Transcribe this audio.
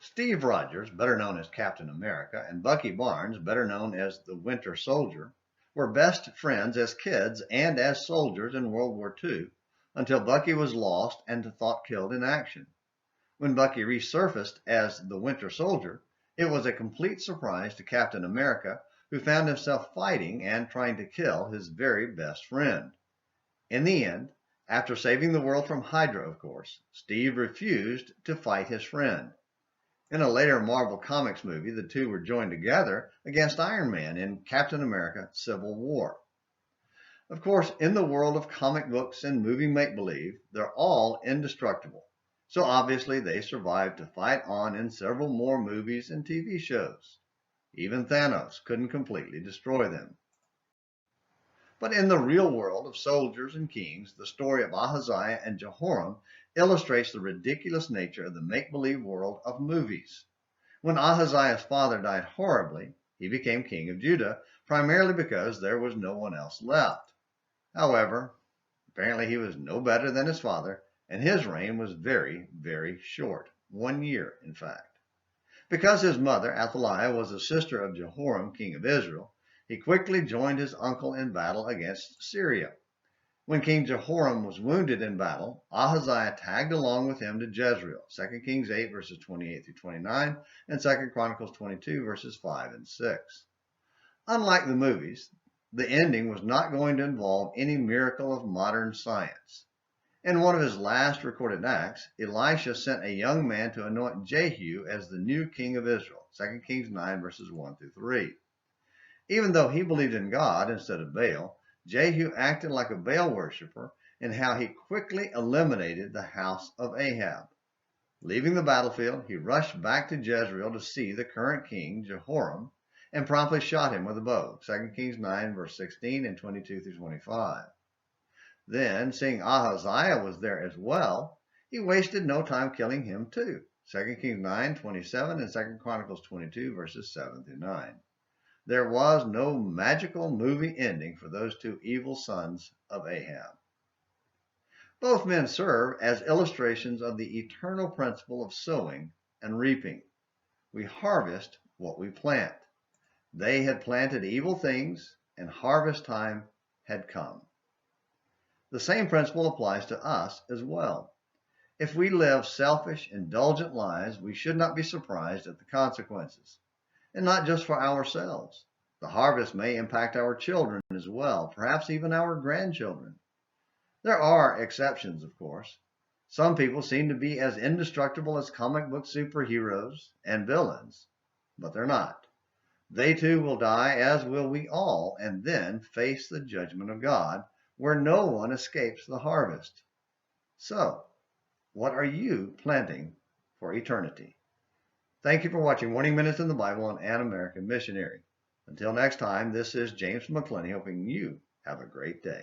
Steve Rogers, better known as Captain America, and Bucky Barnes, better known as the Winter Soldier, were best friends as kids and as soldiers in World War II until Bucky was lost and thought killed in action. When Bucky resurfaced as the Winter Soldier, it was a complete surprise to Captain America, who found himself fighting and trying to kill his very best friend. In the end, after saving the world from HYDRA, of course, Steve refused to fight his friend. In a later Marvel Comics movie, the two were joined together against Iron Man in Captain America: Civil War. Of course, in the world of comic books and movie make-believe, they're all indestructible. So obviously they survived to fight on in several more movies and TV shows. Even Thanos couldn't completely destroy them. But in the real world of soldiers and kings, the story of Ahaziah and Jehoram illustrates the ridiculous nature of the make-believe world of movies. When Ahaziah's father died horribly, he became king of Judah, primarily because there was no one else left. However, apparently he was no better than his father, and his reign was very, very short. 1 year, in fact. Because his mother, Athaliah, was a sister of Jehoram, king of Israel, he quickly joined his uncle in battle against Syria. When King Jehoram was wounded in battle, Ahaziah tagged along with him to Jezeel, 2 Kings 8 verses 28 through 29, and 2 Chronicles 22 verses 5 and 6. Unlike the movies, the ending was not going to involve any miracle of modern science. In one of his last recorded acts, Elisha sent a young man to anoint Jehu as the new king of Israel, 2 Kings 9 verses 1 through 3. Even though he believed in God instead of Baal, Jehu acted like a Baal worshiper in how he quickly eliminated the house of Ahab. Leaving the battlefield, he rushed back to Jezreel to see the current king, Jehoram, and promptly shot him with a bow, 2 Kings 9 verse 16 and 22 through 25. Then, seeing Ahaziah was there as well, he wasted no time killing him too, 2 Kings 9 27 and 2 Chronicles 22 verses 7 through 9. There was no magical movie ending for those two evil sons of Ahab. Both men serve as illustrations of the eternal principle of sowing and reaping. We harvest what we plant. They had planted evil things, and harvest time had come. The same principle applies to us as well. If we live selfish, indulgent lives, we should not be surprised at the consequences. And not just for ourselves. The harvest may impact our children as well, perhaps even our grandchildren. There are exceptions, of course. Some people seem to be as indestructible as comic book superheroes and villains, but they're not. They too will die, as will we all, and then face the judgment of God, where no one escapes the harvest. So, what are you planting for eternity? Thank you for watching Morning Minutes in the Bible on An American Missionary. Until next time, this is James McClenny, hoping you have a great day.